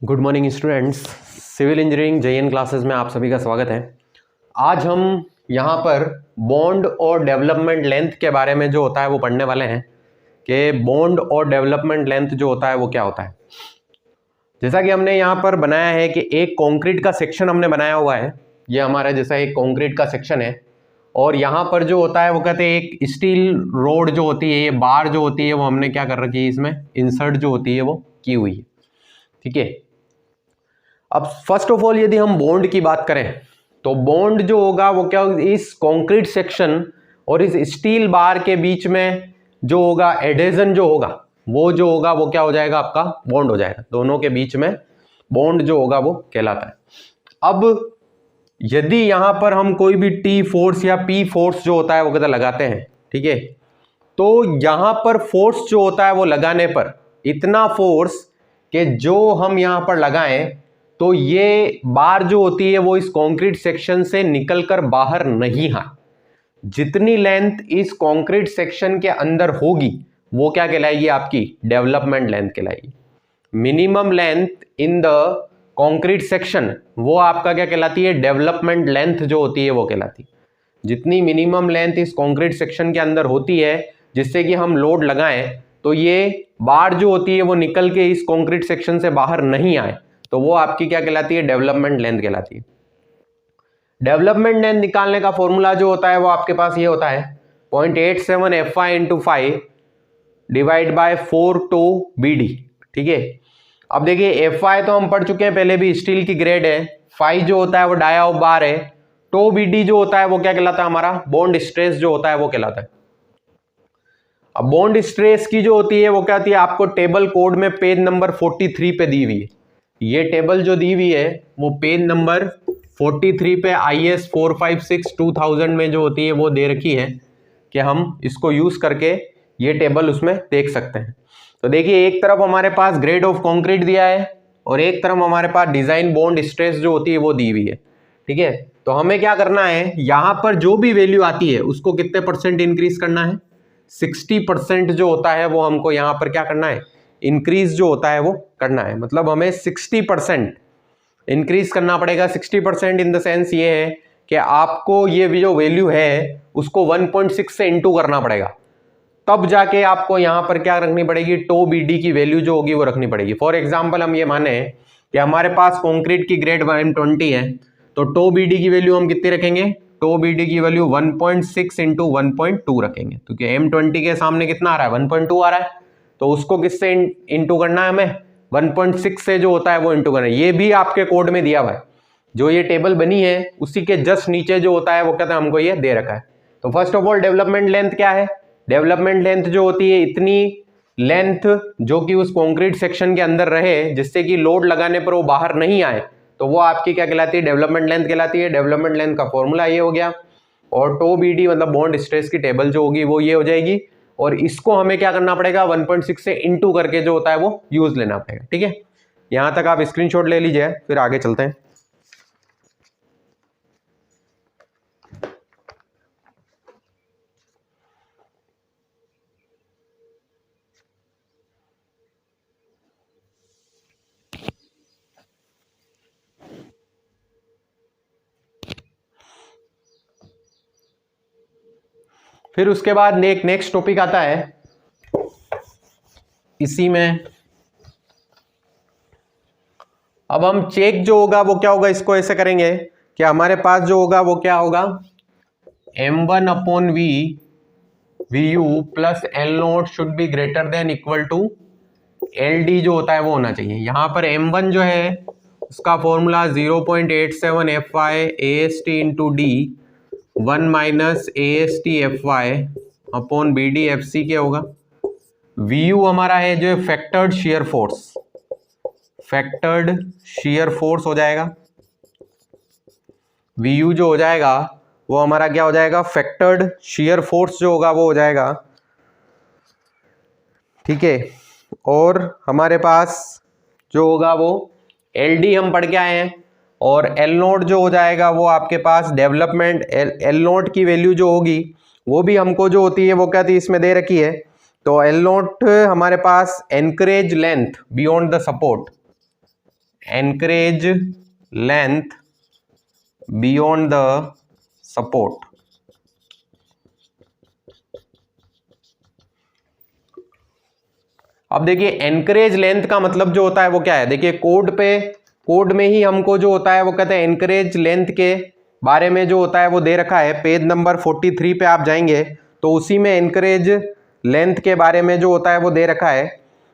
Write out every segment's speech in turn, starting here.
Good morning students, civil engineering J N classes में आप सभी का स्वागत है। आज हम यहाँ पर बॉन्ड और डेवलपमेंट लेंथ के बारे में जो होता है वो पढ़ने वाले हैं कि बॉन्ड और डेवलपमेंट लेंथ जो होता है वो क्या होता है। जैसा कि हमने यहाँ पर बनाया है कि एक कंक्रीट का सेक्शन हमने बनाया हुआ है, ये हमारा जैसा एक कंक्रीट का सेक्शन है और यहाँ पर जो होता है वो कहते हैं एक स्टील रोड जो होती है, ये बार जो होती है वो हमने क्या कर रखी है, इसमें इंसर्ट जो होती है वो की हुई है। ठीक है, अब फर्स्ट ऑफ ऑल यदि हम बॉन्ड की बात करें तो बॉन्ड जो होगा वो क्या होगा, इस कंक्रीट सेक्शन और इस स्टील बार के बीच में जो होगा एडेजन जो होगा वो क्या हो जाएगा, आपका बॉन्ड हो जाएगा। दोनों के बीच में बॉन्ड जो होगा वो कहलाता है। अब यदि यहां पर हम कोई भी टी फोर्स या पी फोर्स जो होता है वो कहता लगाते हैं, ठीक है, तो यहां पर फोर्स जो होता है वो लगाने पर इतना फोर्स कि जो हम यहां पर लगाएं तो ये बार जो होती है वो इस कंक्रीट सेक्शन से निकलकर बाहर नहीं आए। जितनी लेंथ इस कंक्रीट सेक्शन के अंदर होगी वो क्या कहलाएगी, आपकी डेवलपमेंट लेंथ कहलाएगी। Minimum length in the concrete section वो आपका क्या कहलाती है, डेवलपमेंट लेंथ जो होती है वो कहलाती है। जितनी मिनिमम लेंथ इस कंक्रीट सेक्शन के अंदर होती है जिससे कि हम लोड लगाएं तो ये बार जो होती है वो निकल के इस कंक्रीट सेक्शन से बाहर नहीं आए, तो वो आपकी क्या कहलाती है, डेवलपमेंट लेंथ कहलाती है। डेवलपमेंट लेंथ निकालने का फॉर्मूला जो होता है वो आपके पास ये होता है 0.87 FI into 5 divide by 4 to BD। ठीक है, अब देखिए FI तो हम पढ़ चुके हैं पहले भी, स्टील की ग्रेड है। 5 जो होता है वो डाया ऑफ बार है। टो BD जो होता है वो क्या कहलाता है, हमारा बॉन्ड स्ट्रेस जो होता है वो कहलाता है। अब बॉन्ड स्ट्रेस की जो होती है वो क्या होती है, आपको टेबल कोड में पेज नंबर 43 पे दी हुई है। ये टेबल जो दी हुई है वो पेज नंबर 43 पे IS 456-2000 में जो होती है वो दे रखी है कि हम इसको यूज करके ये टेबल उसमें देख सकते हैं। तो देखिए एक तरफ हमारे पास ग्रेड ऑफ कंक्रीट दिया है और एक तरफ हमारे पास डिजाइन बॉन्ड स्ट्रेस जो होती है वो दी हुई है। ठीक है, तो हमें क्या करना है, यहां पर जो भी वैल्यू आती है उसको कितने परसेंट इंक्रीज करना है, 60% जो होता है वो हमको यहां पर क्या करना है, इंक्रीज जो होता है वो करना है। मतलब हमें 60% इंक्रीज करना पड़ेगा। 60% इन द सेंस ये है कि आपको ये जो वैल्यू है उसको 1.6 से इंटू करना पड़ेगा, तब जाके आपको यहां पर क्या रखनी पड़ेगी, टो BD की वैल्यू जो होगी वो रखनी पड़ेगी। फॉर एग्जाम्पल हम ये माने कि हमारे पास कंक्रीट की ग्रेड M20 है, तो टो BD की वैल्यू हम कितनी रखेंगे, टो BD की वैल्यू 1.6 इंटू 1.2 रखेंगे, क्योंकि M20 के सामने कितना आ रहा है, 1.2 आ रहा है, तो उसको किससे इंटू करना है, हमें 1.6 से जो होता है वो इंटू करना है। ये भी आपके कोड में दिया हुआ है, जो ये टेबल बनी है उसी के जस्ट नीचे जो होता है वो कहते हैं हमको ये दे रखा है। तो first of all development length क्या है, डेवलपमेंट लेंथ जो होती है इतनी लेंथ जो कि उस कंक्रीट सेक्शन के अंदर रहे जिससे कि लोड लगाने पर वो बाहर नहीं आए, तो वो आपकी क्या कहलाती है, डेवलपमेंट लेंथ कहलाती है। डेवलपमेंट लेंथ का फॉर्मूला ये हो गया और टो BD मतलब बॉन्ड स्ट्रेस की टेबल जो होगी वो ये हो जाएगी और इसको हमें क्या करना पड़ेगा, 1.6 से इंटू करके जो होता है वो यूज लेना पड़ेगा। ठीक है, यहां तक आप स्क्रीनशॉट ले लीजिए, फिर आगे चलते हैं। फिर उसके बाद नेक्स्ट टॉपिक आता है इसी में। अब हम चेक जो होगा वो क्या होगा, इसको ऐसे करेंगे कि हमारे पास जो होगा वो क्या होगा, M1/V VU plus L0 should be greater than equal to LD जो होता है वो होना चाहिए। यहां पर M1 जो है उसका formula 0.87 FI AST into D 1 minus AST FY upon BD FC क्या होगा। VU हमारा है जो factored shear force, factored shear force हो जाएगा। VU जो हो जाएगा वो हमारा क्या हो जाएगा, फैक्टर्ड शेयर फोर्स जो होगा वो हो जाएगा। ठीक है, और हमारे पास जो होगा वो LD हम पढ़ के आए हैं और L0 जो हो जाएगा वो आपके पास डेवलपमेंट L0 की वैल्यू जो होगी वो भी हमको जो होती है वो क्या थी, इसमें दे रखी है। तो L0 हमारे पास anchorage length beyond the support, anchorage length beyond the support. अब देखिए एनकरेज लेंथ का मतलब जो होता है वो क्या है, देखिए कोड में ही हमको जो होता है वो कहते हैं एनकरेज लेंथ के बारे में जो होता है वो दे रखा है। पेज नंबर 43 पे आप जाएंगे तो उसी में एनकरेज लेंथ के बारे में जो होता है वो दे रखा है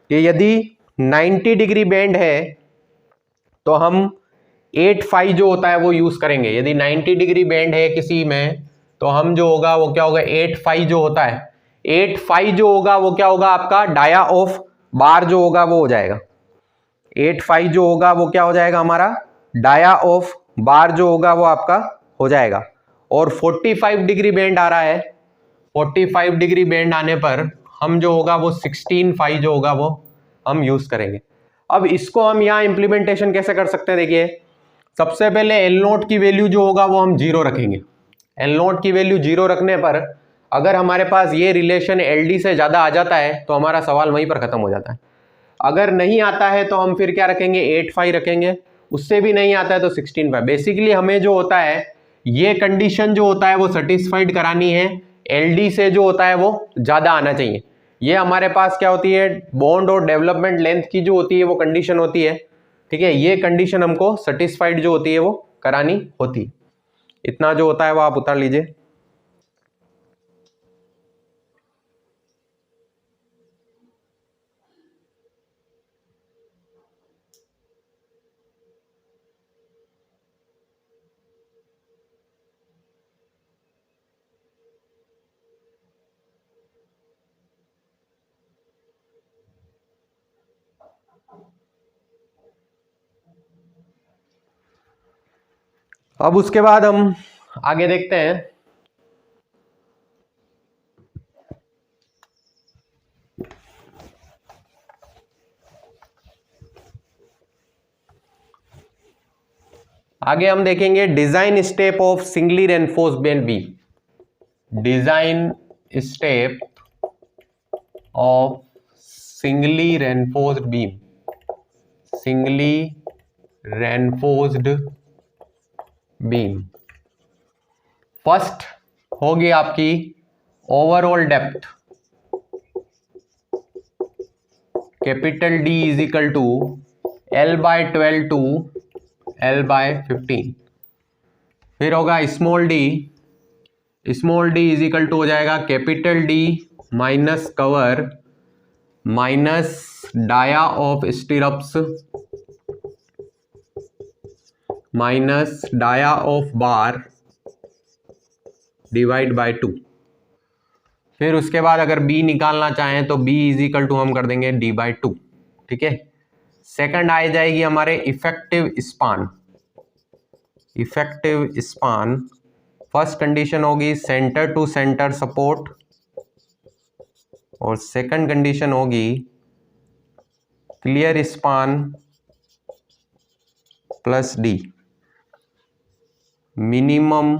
कि यदि 90 डिग्री बेंड है तो हम 8 फाई जो होता है वो यूज करेंगे। यदि 90 डिग्री बेंड है किसी में तो हम जो होगा वो क्या होगा, 8 फाई जो होता है, 8 फाई जो होगा वो क्या होगा, आपका डाया ऑफ बार जो होगा वो हो जाएगा। 8 फाई जो होगा वो क्या हो जाएगा, हमारा डाया ऑफ बार जो होगा वो आपका हो जाएगा। और 45 डिग्री बेंड आ रहा है, 45 डिग्री बेंड आने पर हम जो होगा वो 16 फाई जो होगा वो हम यूज करेंगे। अब इसको हम यहाँ इंप्लीमेंटेशन कैसे कर सकते हैं, देखिए सबसे पहले एल नोट की वैल्यू जो होगा वो हम जीरो रखेंगे। एल नोट की वैल्यू जीरो रखने पर अगर हमारे पास ये रिलेशन एल डी से ज्यादा आ जाता है तो हमारा सवाल वहीं पर खत्म हो जाता है। अगर नहीं आता है तो हम फिर क्या रखेंगे, 8 फाई रखेंगे। उससे भी नहीं आता है तो 16 फाई। बेसिकली हमें जो होता है ये कंडीशन जो होता है वो सेटिस्फाइड करानी है, एलडी से जो होता है वो ज्यादा आना चाहिए। ये हमारे पास क्या होती है, बॉन्ड और डेवलपमेंट लेंथ की जो होती है वो कंडीशन होती है। ठीक है, ये कंडीशन हमको सेटिस्फाइड जो होती है वो करानी होती है। इतना जो होता है वो आप उतार लीजिए। अब उसके बाद हम आगे देखते हैं। आगे हम देखेंगे design step of singly reinforced beam. Design step of singly reinforced beam, singly reinforced beam. First होगी आपकी overall depth, capital D is equal to L by 12 to L by 15। फिर होगा small D, small D is equal to हो जाएगा capital D minus cover minus dia of stirrups minus dia of bar divide by 2। फिर उसके बाद अगर b निकालना चाहें तो b इज इक्वल टू हम कर देंगे d बाई 2। ठीक है, सेकंड आ जाएगी हमारे effective span. Effective span first condition होगी सेंटर टू सेंटर सपोर्ट और सेकंड कंडीशन होगी clear span plus D minimum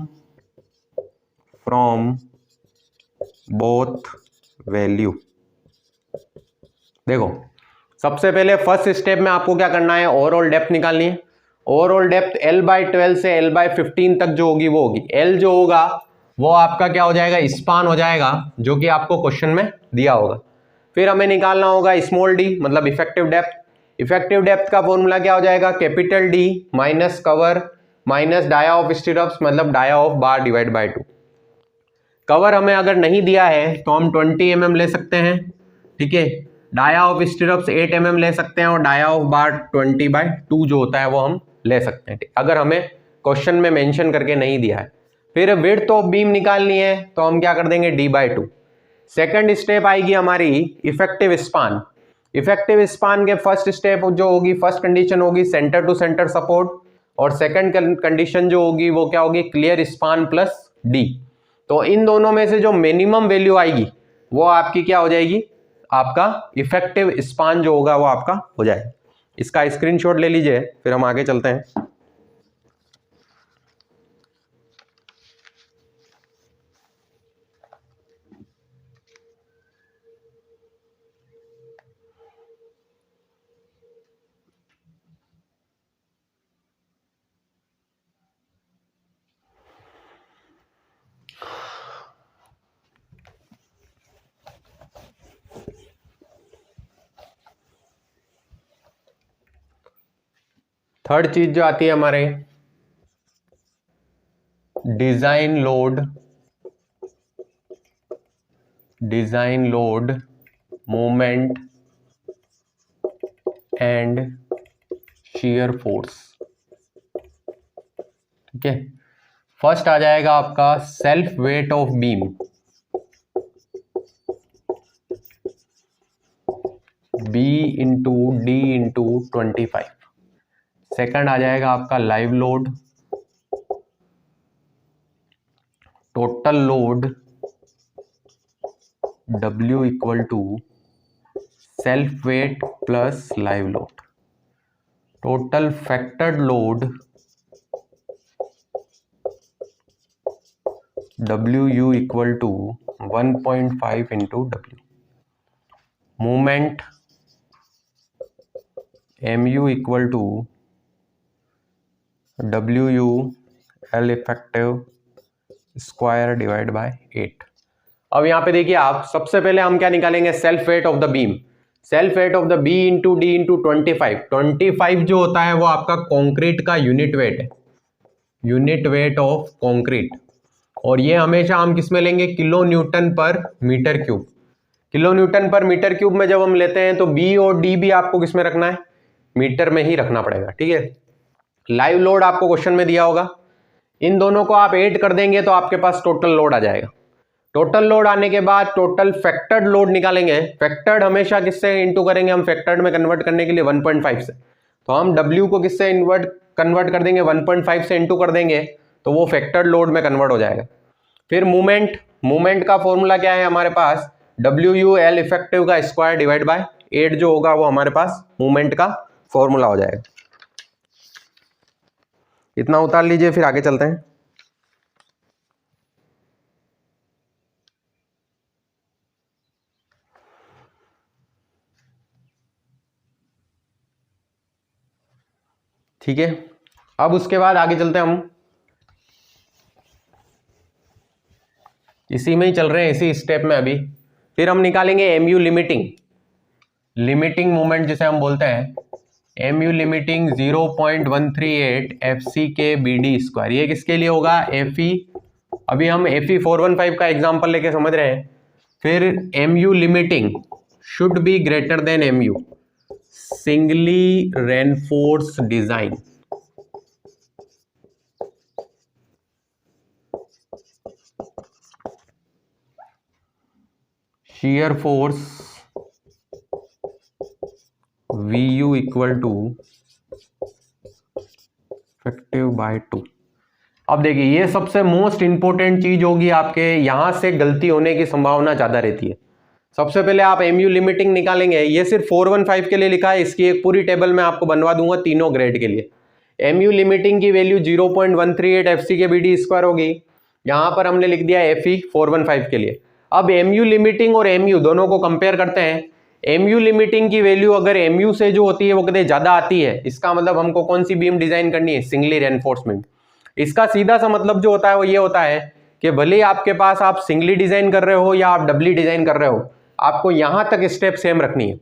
from both value. देखो सबसे पहले फर्स्ट स्टेप में आपको क्या करना है, ओवरऑल डेप्थ निकालनी है। ओवरऑल डेप्थ L बाई 12 से L बाई 15 तक जो होगी वो होगी। L जो होगा वो आपका क्या हो जाएगा, स्पान हो जाएगा, जो कि आपको क्वेश्चन में दिया होगा। फिर हमें निकालना होगा स्मॉल डी मतलब इफेक्टिव डेप्थ। इफेक्टिव डेप्थ का फॉर्मूला क्या हो जाएगा, capital D minus cover minus dia of stirrups मतलब dia of bar divide by 2। Cover हमें अगर नहीं दिया है तो हम 20 mm ले सकते हैं। ठीक है, डाया ऑफ स्टिरप्स 8 mm ले सकते हैं और डाया ऑफ बार 20 बाय 2 जो होता है वो हम ले सकते हैं, अगर हमें क्वेश्चन में मेंशन करके नहीं दिया है। फिर विड्थ ऑफ बीम निकालनी है तो हम क्या कर देंगे d बाई 2। सेकंड स्टेप आएगी हमारी इफेक्टिव स्पान। इफेक्टिव स्पान के फर्स्ट स्टेप जो होगी, फर्स्ट कंडीशन होगी सेंटर टू सेंटर सपोर्ट और सेकंड कंडीशन जो होगी वो क्या होगी, क्लियर स्पान प्लस डी। तो इन दोनों में से जो मिनिमम वैल्यू आएगी वो आपकी क्या हो जाएगी, आपका इफेक्टिव स्पान जो होगा वो आपका हो जाएगा। इसका स्क्रीनशॉट ले लीजिए, फिर हम आगे चलते हैं। थर्ड चीज जो आती है हमारे design load moment and shear force. ठीक है, फर्स्ट आ जाएगा आपका self weight of beam, B into D into 25। Second आ जाएगा आपका live load, total load W equal to self weight plus live load. Total factored load WU equal to 1.5 into W। Movement MU equal to WU L effective square divide by 8। अब यहां पे देखिए आप, सबसे पहले हम क्या निकालेंगे, self weight of the beam. Self weight of the B into D into 25 जो होता है वो आपका कंक्रीट का यूनिट वेट है, यूनिट वेट ऑफ कंक्रीट। और ये हमेशा हम किस में लेंगे, kilo newton per metre cube. Kilo newton per metre cube में जब हम लेते हैं तो बी और डी भी आपको किस में रखना है, मीटर में ही रखना पड़ेगा। ठीक है, लाइव लोड आपको क्वेश्चन में दिया होगा, इन दोनों को आप ऐड कर देंगे तो आपके पास टोटल लोड आ जाएगा। टोटल लोड आने के बाद टोटल फैक्टर्ड लोड निकालेंगे। फैक्टर्ड हमेशा किससे इंटू करेंगे हम, फैक्टर्ड में कन्वर्ट करने के लिए 1.5 से। तो हम W को किससे कन्वर्ट कर देंगे, 1.5 से इंटू कर देंगे तो वो फैक्टर्ड लोड में कन्वर्ट हो जाएगा। फिर मूवमेंट का फॉर्मूला क्या है हमारे पास, WU L इफेक्टिव का स्क्वायर डिवाइड बाय 8 जो होगा वो हमारे पास मूवमेंट का फॉर्मूला हो जाएगा। इतना उतार लीजिए, फिर आगे चलते हैं। ठीक है, अब उसके बाद आगे चलते हैं हम, इसी में ही चल रहे हैं, इसी स्टेप में अभी। फिर हम निकालेंगे MU लिमिटिंग मोमेंट जिसे हम बोलते हैं, MU लिमिटिंग 0.138 FC के BD स्क्वायर। ये किसके लिए होगा, FE। अभी हम FE 415 का एग्जांपल लेके समझ रहे हैं। फिर MU limiting should be greater than MU singly reinforce design. shear force VU equal to effective by 2। अब देखिए ये सबसे मोस्ट इंपोर्टेंट चीज होगी, आपके यहां से गलती होने की संभावना ज्यादा रहती है। सबसे पहले आप MU लिमिटिंग निकालेंगे, ये सिर्फ 415 के लिए लिखा है, इसकी एक पूरी टेबल मैं आपको बनवा दूंगा तीनों ग्रेड के लिए। MU लिमिटिंग की वैल्यू 0.138 FC के BD स्क्वायर होगी, यहां पर हमने लिख दिया FE 415 के लिए। अब MU लिमिटिंग और MU दोनों को कंपेयर करते हैं। MU लिमिटिंग की वैल्यू अगर MU से जो होती है वो कदे ज्यादा आती है, इसका मतलब हमको कौन सी बीम डिजाइन करनी है, सिंगली रेनफोर्समेंट। इसका सीधा सा मतलब जो होता है वो ये होता है कि भले ही आपके पास आप सिंगली डिजाइन कर रहे हो या आप डबली डिजाइन कर रहे हो, आपको यहां तक स्टेप सेम रखनी है।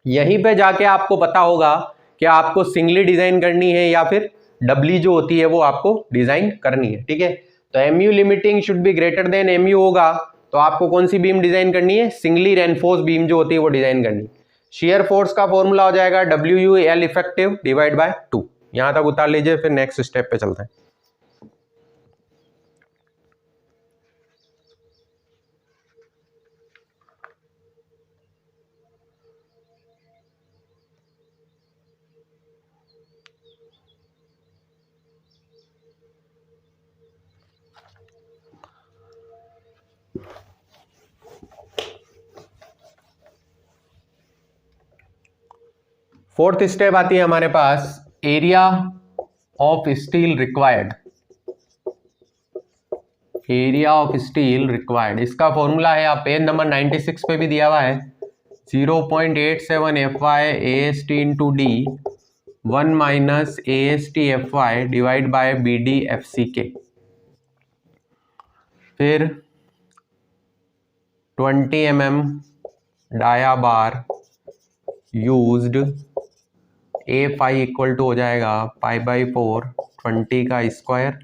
यहीं पे जाके आपको पता होगा कि आपको सिंगली डिजाइन करनी है या फिर डबली जो होती है वो आपको डिजाइन करनी है। ठीक है, तो MU limiting should be greater than MU होगा तो आपको कौन सी बीम डिजाइन करनी है, सिंगली रेनफोर्स बीम जो होती है वो डिजाइन करनी है। शेयर फोर्स का फॉर्मूला हो जाएगा WU L effective divide by 2। यहां तक उतार लीजिए, फिर नेक्स्ट स्टेप पे चलते हैं। फोर्थ स्टेप आती है हमारे पास, area of steel required. Area of steel required, इसका फॉर्मूला है, आप पेज नंबर 96 पे भी दिया हुआ है, 0.87 FY AST into D 1 minus AST FY divide by BD FCK। फिर 20 mm डाया बार यूज्ड A5 इक्वल टू हो जाएगा π/4 20 का square,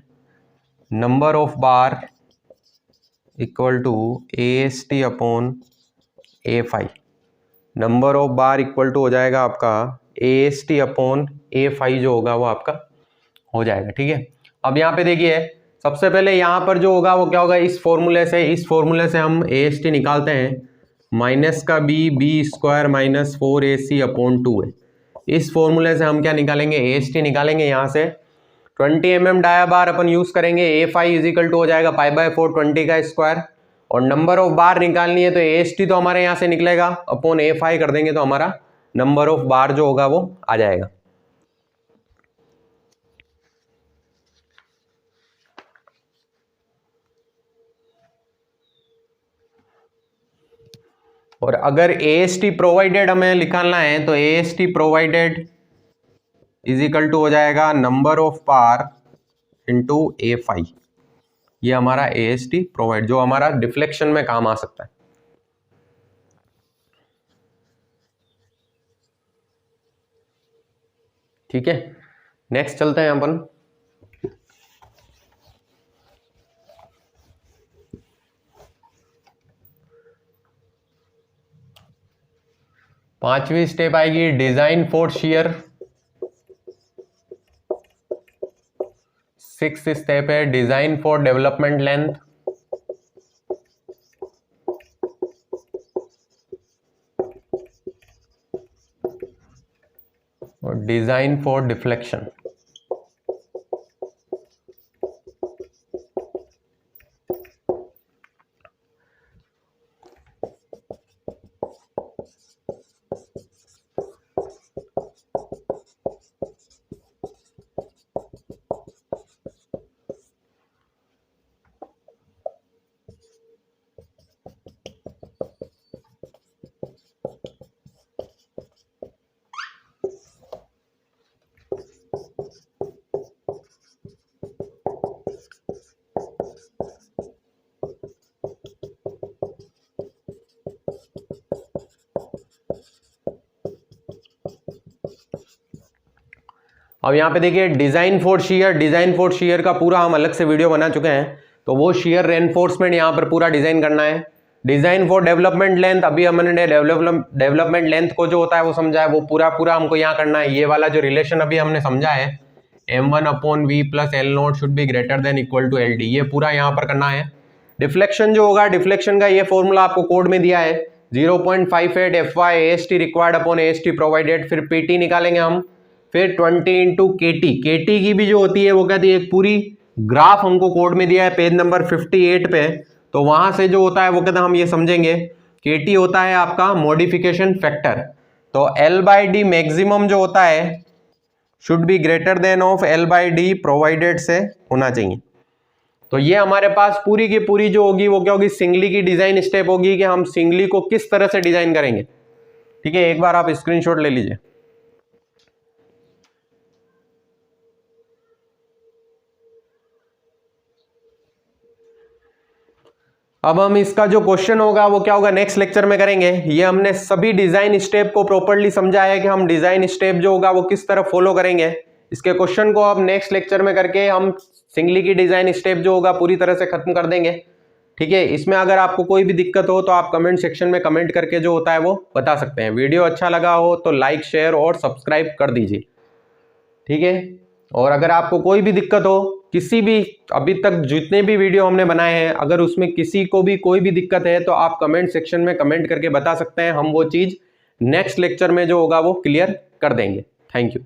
number of bar equal to AST upon A5, number of bar equal to हो जाएगा आपका AST अपॉन A5 जो होगा वो आपका हो जाएगा। ठीक है, अब यहाँ पे देखिए सबसे पहले यहाँ पर जो होगा वो क्या होगा, इस फॉर्मूले से हम AST निकालते हैं, माइनस का b square minus 4AC upon 2 है। इस फॉर्मूले से हम क्या निकालेंगे, AST निकालेंगे। यहाँ से 20 mm डाया बार अपन यूज करेंगे, A5 इजिकल टू हो जाएगा π/4 20 का स्क्वायर, और नंबर ऑफ बार निकालनी है तो AST तो हमारे यहाँ से निकलेगा, अपॉन A5 कर देंगे तो हमारा नंबर ऑफ बार जो होगा वो आ जाएगा। और अगर AST प्रोवाइडेड हमें निकालना है तो AST प्रोवाइडेड इजिकल टू हो जाएगा number of bar into A5, ये हमारा AST प्रोवाइड जो हमारा डिफ्लेक्शन में काम आ सकता है। ठीक है, नेक्स्ट चलते हैं अपन। पांचवी स्टेप आएगी design for shear. 6th step है डिजाइन फॉर डेवलपमेंट लेंथ। और डिजाइन फॉर डिफ्लेक्शन। अब यहाँ पे देखिए डिजाइन फॉर शियर का पूरा हम अलग से वीडियो बना चुके हैं, तो वो शियर रेनफोर्समेंट यहाँ पर पूरा डिजाइन करना है। डिजाइन फॉर डेवलपमेंट लेंथ, अभी हमने डेवलपमेंट लेंथ को जो होता है वो समझा है, वो पूरा हमको यहाँ करना है। ये वाला जो रिलेशन अभी हमने समझा है m1/v plus L0 should be greater than equal to LD, ये पूरा यहाँ पर करना है। डिफ्लेक्शन जो होगा, डिफ्लेक्शन का ये फॉर्मूला आपको कोड में दिया है, 0.58 FY AST required upon AST provided, फिर PT निकालेंगे हम, फिर 20 इंटू KT की भी जो होती है वो कहती है, एक पूरी ग्राफ हमको कोड में दिया है पेज नंबर 58 पे, तो वहां से जो होता है वो कहते हैं हम ये समझेंगे। KT होता है आपका मॉडिफिकेशन फैक्टर, तो L/D मैक्सिमम जो होता है should be greater then of L/D provided से होना चाहिए। तो ये हमारे पास पूरी की पूरी जो होगी वो क्या होगी, सिंगली की डिजाइन स्टेप होगी कि हम सिंगली को किस तरह से डिजाइन करेंगे। ठीक है, एक बार आप स्क्रीनशॉट ले लीजिए। अब हम इसका जो क्वेश्चन होगा वो क्या होगा, नेक्स्ट लेक्चर में करेंगे। ये हमने सभी डिजाइन स्टेप को प्रॉपर्ली समझा है कि हम डिजाइन स्टेप जो होगा वो किस तरह फॉलो करेंगे। इसके क्वेश्चन को अब नेक्स्ट लेक्चर में करके हम सिंगली की डिजाइन स्टेप जो होगा पूरी तरह से खत्म कर देंगे। ठीक है, इसमें अगर आपको कोई भी दिक्कत हो तो आप कमेंट सेक्शन में कमेंट करके जो होता है वो बता सकते हैं। वीडियो अच्छा लगा हो तो लाइक शेयर और सब्सक्राइब कर दीजिए। ठीक है, और अगर आपको कोई भी दिक्कत हो, किसी भी अभी तक जितने भी वीडियो हमने बनाए हैं, अगर उसमें किसी को भी कोई भी दिक्कत है तो आप कमेंट सेक्शन में कमेंट करके बता सकते हैं, हम वो चीज नेक्स्ट लेक्चर में जो होगा वो क्लियर कर देंगे। Thank you.